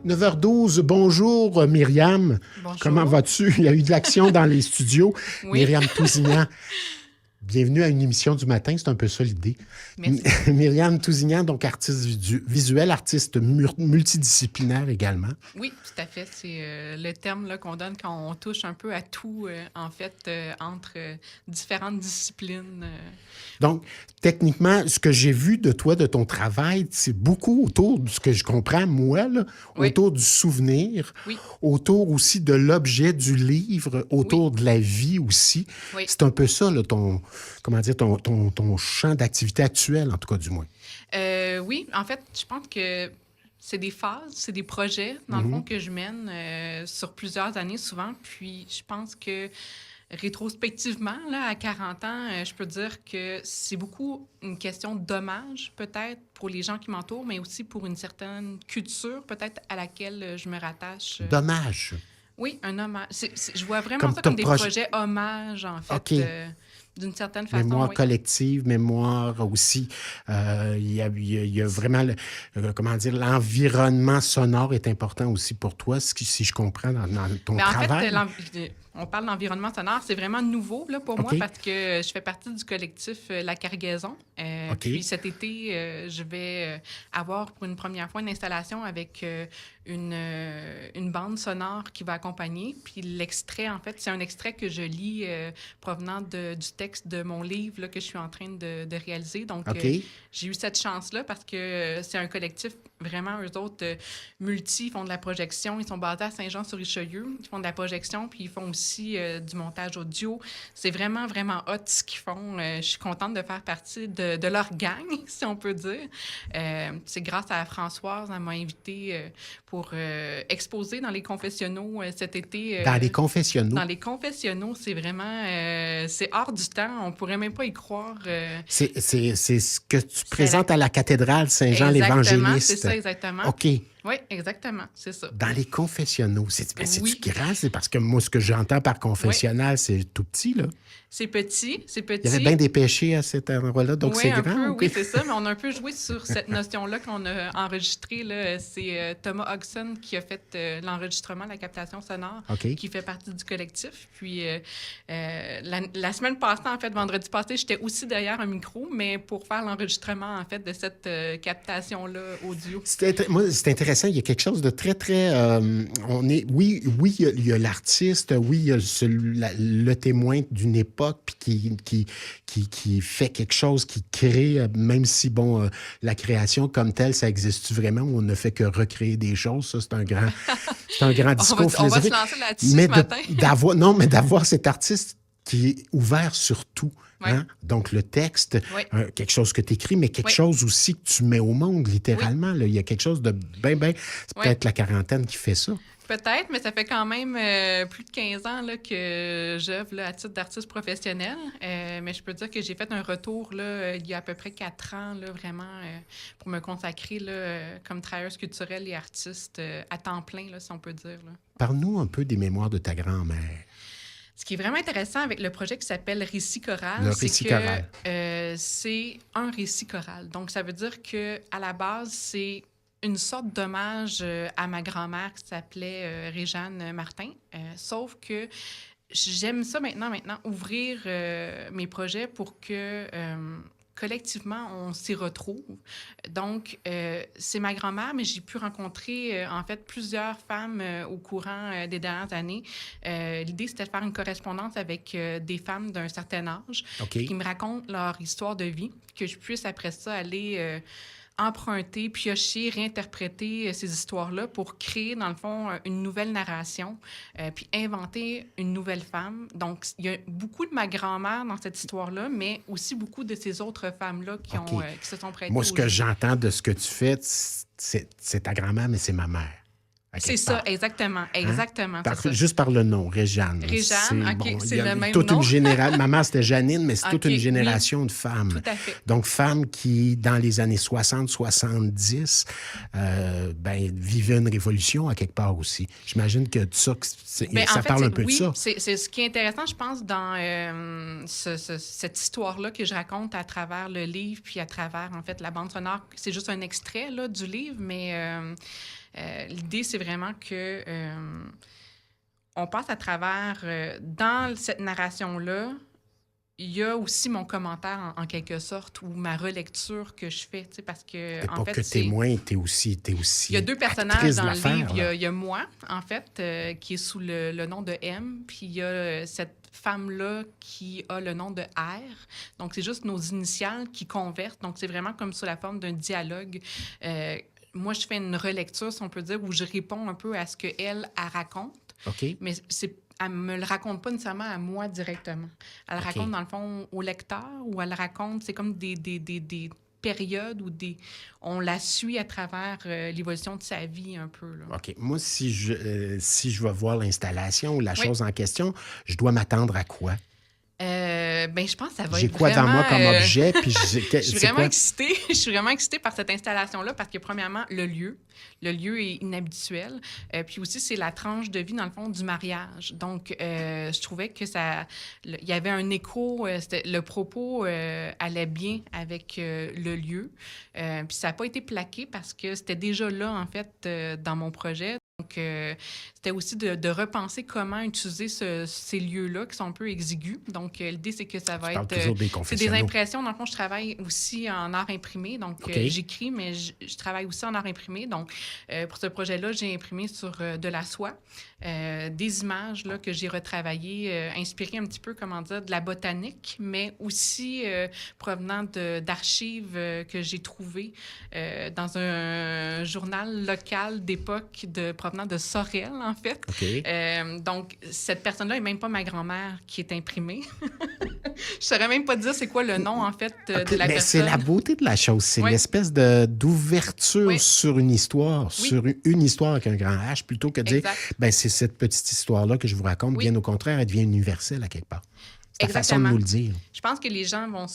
9h12, bonjour Myriam. Bonjour. Comment vas-tu? Il y a eu de l'action dans les studios. Oui. Myriam Tousignan, bienvenue à une émission du matin, c'est un peu ça l'idée. Merci. Myriam Tousignan, donc artiste visuel, artiste multidisciplinaire également. Oui, tout à fait. C'est le terme là, qu'on donne quand on touche un peu à tout, en fait, entre différentes disciplines. Donc, techniquement, ce que j'ai vu de toi, de ton travail, c'est beaucoup autour de ce que je comprends, moi, là, Oui. autour du souvenir, Oui. autour aussi de l'objet du livre, autour de la vie aussi. Oui. C'est un peu ça, là, ton champ d'activité actuel, en tout cas, du moins. Oui, en fait, je pense que c'est des phases, c'est des projets, dans le fond, que je mène sur plusieurs années souvent. Puis, je pense que rétrospectivement, là, à 40 ans, je peux dire que c'est beaucoup une question d'hommage, peut-être, pour les gens qui m'entourent, mais aussi pour une certaine culture, peut-être, à laquelle je me rattache. Dommage. Oui, un hommage. Je vois vraiment Comme ça comme des projet. projets hommages, en fait, OK. d'une certaine façon. Mémoire Oui. collective, mémoire aussi. Il y a vraiment, comment dire, l'environnement sonore est important aussi pour toi, si je comprends dans ton Mais en travail. fait, on parle d'environnement sonore, c'est vraiment nouveau là, pour moi OK. parce que je fais partie du collectif La Cargaison. OK. Puis cet été, je vais avoir pour une première fois une installation avec une bande sonore qui va accompagner. Puis l'extrait, en fait, c'est un extrait que je lis provenant du texte de mon livre là, que je suis en train de réaliser. Donc, OK. j'ai eu cette chance-là parce que c'est un collectif vraiment, eux autres, ils font de la projection. Ils sont basés à Saint-Jean-sur-Richelieu. Ils font de la projection, puis ils font aussi du montage audio. C'est vraiment, vraiment hot ce qu'ils font. Je suis contente de faire partie de leur gang, si on peut dire. C'est grâce à Françoise, elle m'a invitée pour exposer dans les confessionnaux cet été. Dans les confessionnaux. Dans les confessionnaux, c'est vraiment... c'est hors du temps. On pourrait même pas y croire. C'est ce que tu présentes à la cathédrale Saint-Jean-l'Évangéliste. Exactement, c'est ça, exactement. OK. Oui, exactement, c'est ça. Dans les confessionnaux. C'est-tu Oui. grand? C'est parce que moi, ce que j'entends par confessionnal, c'est tout petit, là. C'est petit, c'est petit. Il y avait bien des péchés à cet endroit-là, donc oui, c'est un grand. peu, OK? oui, c'est ça, mais on a un peu joué sur cette notion-là qu'on a enregistrée. Là. C'est Thomas Hodgson qui a fait l'enregistrement, la captation sonore, OK. qui fait partie du collectif. Puis la semaine passée, en fait, vendredi passé, j'étais aussi derrière un micro, mais pour faire l'enregistrement, en fait, de cette captation-là audio. Moi, c'est intéressant. Il y a quelque chose de très, très... Oui, il y a l'artiste, oui, il y a le témoin d'une époque puis qui fait quelque chose, qui crée, même si, bon, la création comme telle, ça existe vraiment, on ne fait que recréer des choses. Ça, c'est un grand discours on va se philosophique. lancer là-dessus Mais ce matin. d'avoir cet artiste qui est ouvert sur tout. Oui. Hein? Donc, le texte, Oui. quelque chose que tu écris, mais quelque Oui. chose aussi que tu mets au monde, littéralement. Là. Il y a quelque chose de bien... C'est peut-être la quarantaine qui fait ça. Peut-être, mais ça fait quand même plus de 15 ans là, que j'œuvre là, à titre d'artiste professionnel. Mais je peux dire que j'ai fait un retour là, il y a à peu près 4 ans, là, vraiment, pour me consacrer là, comme travailleuse culturelle et artiste à temps plein, là, si on peut dire. Là. Parle-nous un peu des mémoires de ta grand-mère. Ce qui est vraiment intéressant avec le projet qui s'appelle Récit choral, Le c'est récit que choral. C'est un récit choral. Donc, ça veut dire qu'à la base, c'est une sorte d'hommage à ma grand-mère qui s'appelait Réjeanne Martin. Sauf que j'aime ça maintenant ouvrir mes projets pour que collectivement, on s'y retrouve. Donc, c'est ma grand-mère, mais j'ai pu rencontrer, en fait, plusieurs femmes au courant des dernières années. L'idée, c'était de faire une correspondance avec des femmes d'un certain âge OK. qui me racontent leur histoire de vie, que je puisse, après ça, aller emprunter, piocher, réinterpréter ces histoires-là pour créer, dans le fond, une nouvelle narration, puis inventer une nouvelle femme. Donc, il y a beaucoup de ma grand-mère dans cette histoire-là, mais aussi beaucoup de ces autres femmes-là qui se sont prêtées. Moi, ce que j'entends de ce que tu fais, c'est ta grand-mère, mais c'est ma mère. C'est ça, exactement. Exactement. Hein? C'est ça. Juste par le nom, Réjeanne. Réjeanne, OK, c'est le même toute nom. Ma mère, c'était Janine, mais c'est toute une génération de femmes. Tout à fait. Donc, femmes qui, dans les années 60-70, vivaient une révolution à quelque part aussi. J'imagine que ça parle un peu de ça. C'est ce qui est intéressant, je pense, dans cette histoire-là que je raconte à travers le livre, puis à travers, en fait, la bande sonore. C'est juste un extrait là, du livre, mais... L'idée, c'est vraiment que on passe à travers, dans cette narration-là, il y a aussi mon commentaire en quelque sorte ou ma relecture que je fais, tu sais, parce que T'es en pas fait, que témoin, t'es aussi il y a deux personnages actrice de dans le l'affaire, livre. là. Il y a moi, en fait, qui est sous le nom de M, puis il y a cette femme-là qui a le nom de R. Donc, c'est juste nos initiales qui convertent. Donc, c'est vraiment comme sous la forme d'un dialogue. Moi, je fais une relecture, si on peut dire, où je réponds un peu à ce qu'elle raconte. OK? Mais elle me le raconte pas nécessairement à moi directement. Elle le OK. raconte, dans le fond, au lecteur, ou elle le raconte, c'est comme des périodes où on la suit à travers l'évolution de sa vie un peu. Là. OK. Moi, si je vais voir l'installation ou la Oui. chose en question, je dois m'attendre à quoi? Ben, je pense que ça va J'ai être quoi devant moi comme vraiment, objet? Puis je suis c'est vraiment quoi? excitée. Je suis vraiment excitée par cette installation-là parce que, premièrement, le lieu est inhabituel. Puis aussi, c'est la tranche de vie, dans le fond, du mariage. Donc, je trouvais que il y avait un écho, le propos allait bien avec le lieu. Puis ça n'a pas été plaqué parce que c'était déjà là, en fait, dans mon projet. Donc, c'était aussi de repenser comment utiliser ces lieux-là qui sont un peu exigus. Donc, l'idée, c'est que ça va Tu parles être... toujours des c'est des confessionnaux. impressions. Dans le fond, je travaille aussi en art imprimé. Donc, OK. j'écris, mais je travaille aussi en art imprimé. Donc, pour ce projet-là, j'ai imprimé sur de la soie des images là, que j'ai retravaillées, inspirées un petit peu, comment dire, de la botanique, mais aussi provenant d'archives que j'ai trouvées dans un journal local d'époque provenant de Sorel, en fait. OK. Donc, cette personne-là n'est même pas ma grand-mère qui est imprimée. Je saurais même pas dire c'est quoi le nom, en fait, OK, de la mais personne. c'est la beauté de la chose. C'est Oui. l'espèce d'ouverture Oui. sur une histoire, Oui. sur une histoire avec un grand H, plutôt que de dire, Exact. ben c'est cette petite histoire-là que je vous raconte. Oui. Bien au contraire, elle devient universelle à quelque part. C'est ta façon de Exactement. nous le dire. Je pense que les gens vont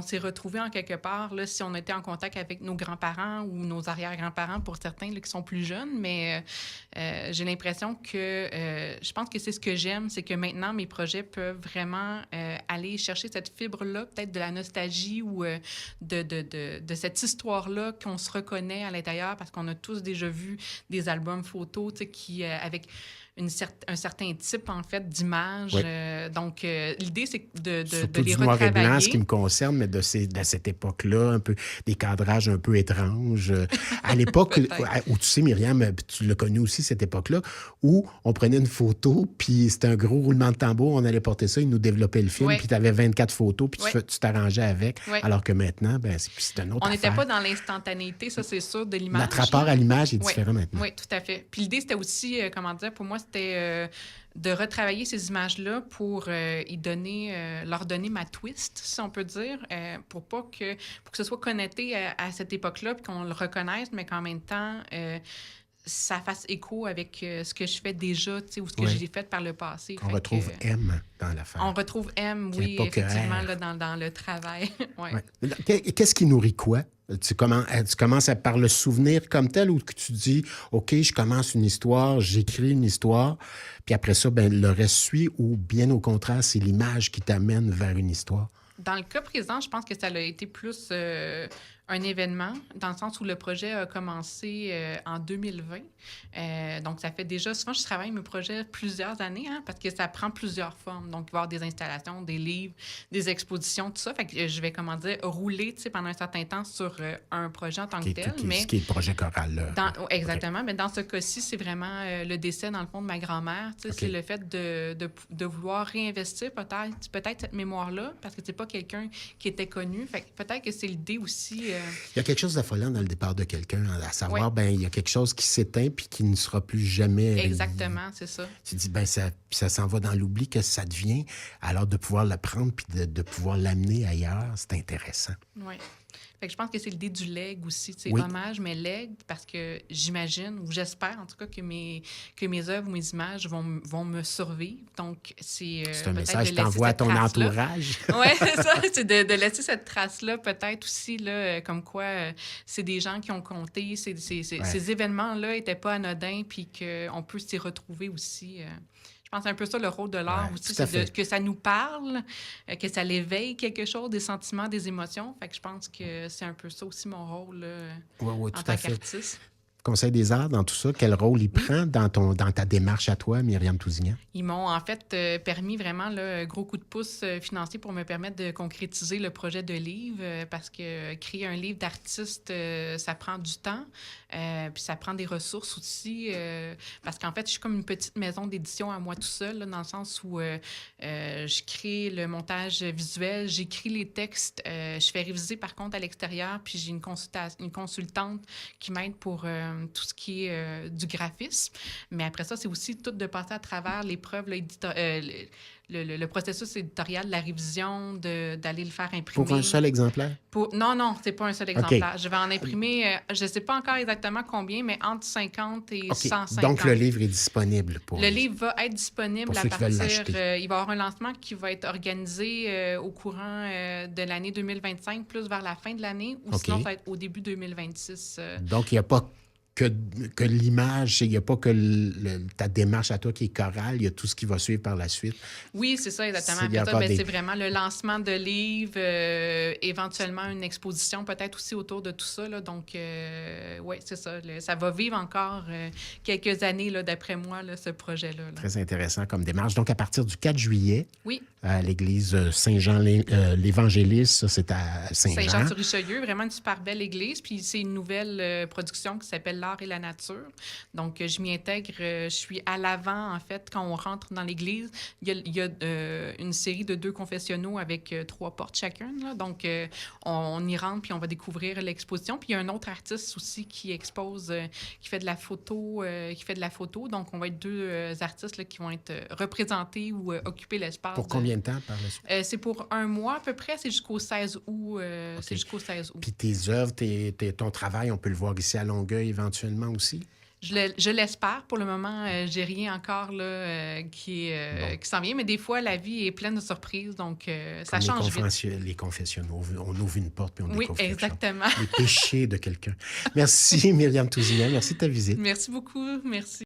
s'y retrouver en quelque part là, si on était en contact avec nos grands-parents ou nos arrière-grands-parents pour certains là, qui sont plus jeunes. Mais j'ai l'impression que je pense que c'est ce que j'aime, c'est que maintenant, mes projets peuvent vraiment aller chercher cette fibre-là, peut-être de la nostalgie ou de cette histoire-là qu'on se reconnaît à l'intérieur parce qu'on a tous déjà vu des albums photos qui, avec un certain type, en fait, d'images. Oui. Donc, l'idée, c'est de Surtout les du noir et blanc, ce retravailler. qui me concerne, mais de cette époque-là, un peu des cadrages un peu étranges. À l'époque Peut-être. où, tu sais, Myriam, tu l'as connu aussi, cette époque-là, où on prenait une photo, puis c'était un gros roulement de tambour, on allait porter ça, ils nous développaient le film, Oui. puis tu avais 24 photos, puis Oui. tu t'arrangeais avec. Oui. Alors que maintenant, ben, c'est un autre On n'était affaire. pas dans l'instantanéité, ça, c'est sûr, de l'image. Notre rapport à l'image est Oui. différent maintenant. Oui, tout à fait. Puis l'idée, c'était aussi, comment dire, pour moi, c'était de retravailler ces images-là pour leur donner ma twist, si on peut dire, pour que ce soit connecté à cette époque-là, puis qu'on le reconnaisse, mais qu'en même temps, ça fasse écho avec ce que je fais déjà, tu sais, ou ce que Oui. j'ai fait par le passé. On retrouve M dans l'affaire. On retrouve M, Qu'il y a oui, pas que effectivement, R. là, dans le travail. Ouais. Ouais. Qu'est-ce qui nourrit quoi? Tu commences par le souvenir comme tel ou que tu dis, OK, je commence une histoire, j'écris une histoire, puis après ça, ben, le reste suit ou bien au contraire, c'est l'image qui t'amène vers une histoire? Dans le cas présent, je pense que ça a été plus un événement, dans le sens où le projet a commencé en 2020. Donc, ça fait déjà... Souvent, je travaille mes projets plusieurs années, hein, parce que ça prend plusieurs formes. Donc, il va y avoir des installations, des livres, des expositions, tout ça. Fait que je vais, comment dire, rouler, tu sais, pendant un certain temps sur un projet en tant que tel. Ce qui est le projet choral, là. Exactement. Mais dans ce cas-ci, c'est vraiment le décès, dans le fond, de ma grand-mère. Tu sais, OK. c'est le fait de vouloir réinvestir peut-être cette mémoire-là, parce que c'est pas quelqu'un qui était connu. Fait que peut-être que c'est l'idée aussi... Il y a quelque chose d'affolant dans le départ de quelqu'un, à savoir, Oui. ben il y a quelque chose qui s'éteint puis qui ne sera plus jamais... Exactement, c'est ça. Tu dis, ben ça s'en va dans l'oubli, que ça devient. Alors, de pouvoir le prendre puis de pouvoir l'amener ailleurs, c'est intéressant. Oui. Fait que je pense que c'est l'idée du legs aussi, tu sais, Oui. hommage, mais legs, parce que j'imagine, ou j'espère en tout cas, que mes œuvres ou mes images vont me survivre. Donc, c'est un peut-être message de que tu envoies à laisser ton cette trace-là. entourage. Oui, c'est ça. C'est de laisser cette trace-là, peut-être aussi, là, comme quoi c'est des gens qui ont compté, ces événements-là n'étaient pas anodins, puis qu'on peut s'y retrouver aussi. Je pense que c'est un peu ça le rôle de l'art aussi, tout à c'est fait. que ça nous parle, que ça l'éveille quelque chose, des sentiments, des émotions. Fait que je pense que c'est un peu ça aussi mon rôle Oui, en tout tant à fait. qu'artiste. Conseil des arts dans tout ça? Quel rôle il prend dans ta démarche à toi, Myriam Tousignan? Ils m'ont en fait permis vraiment là, un gros coup de pouce financier pour me permettre de concrétiser le projet de livre parce que créer un livre d'artiste, ça prend du temps, puis ça prend des ressources aussi parce qu'en fait, je suis comme une petite maison d'édition à moi tout seul, là, dans le sens où je crée le montage visuel, j'écris les textes, je fais réviser par contre à l'extérieur, puis j'ai une consultante qui m'aide pour tout ce qui est du graphisme. Mais après ça, c'est aussi tout de passer à travers l'épreuve, là, le processus éditorial de la révision, d'aller le faire imprimer. Pour un seul exemplaire? Non, c'est pas un seul exemplaire. Okay. Je vais en imprimer, je ne sais pas encore exactement combien, mais entre 50 et 150. Donc, le livre est disponible pour... Le livre va être disponible à partir... il va y avoir un lancement qui va être organisé au courant de l'année 2025, plus vers la fin de l'année, ou sinon, ça va être au début 2026. Donc, il n'y a pas que l'image, il n'y a pas que ta démarche à toi qui est chorale, il y a tout ce qui va suivre par la suite. Oui, c'est ça, exactement. C'est vraiment le lancement de livres, éventuellement une exposition peut-être aussi autour de tout ça. Là. Donc, oui, c'est ça. Ça va vivre encore quelques années, là, d'après moi, là, ce projet-là. Là. Très intéressant comme démarche. Donc, à partir du 4 juillet, oui. À l'église Saint-Jean-l'Évangéliste, ça, c'est à Saint-Jean. Saint-Jean-sur-Richelieu, vraiment une super belle église. Puis c'est une nouvelle production qui s'appelle L'art et la nature. Donc, je m'y intègre. Je suis à l'avant, en fait, quand on rentre dans l'église. Il y a une série de 2 confessionnaux avec 3 portes chacune. Là. Donc, on y rentre, puis on va découvrir l'exposition. Puis il y a un autre artiste aussi qui expose, qui fait de la photo. Donc, on va être 2 artistes là, qui vont être représentés ou occuper l'espace. Pour combien de temps par la suite? C'est pour 1 mois à peu près. C'est jusqu'au 16 août. Okay. C'est jusqu'au 16 août. Puis tes œuvres, ton travail, on peut le voir ici à Longueuil éventuellement aussi? Je l'espère. Pour le moment, j'ai rien encore là, qui s'en vient. Mais des fois, la vie est pleine de surprises. Donc, ça change vite. Les confessionnaux. On ouvre une porte puis on découvre quelque chose. Oui, exactement. Les péchés de quelqu'un. Merci, Myriam Tousignan. Merci de ta visite. Merci beaucoup. Merci.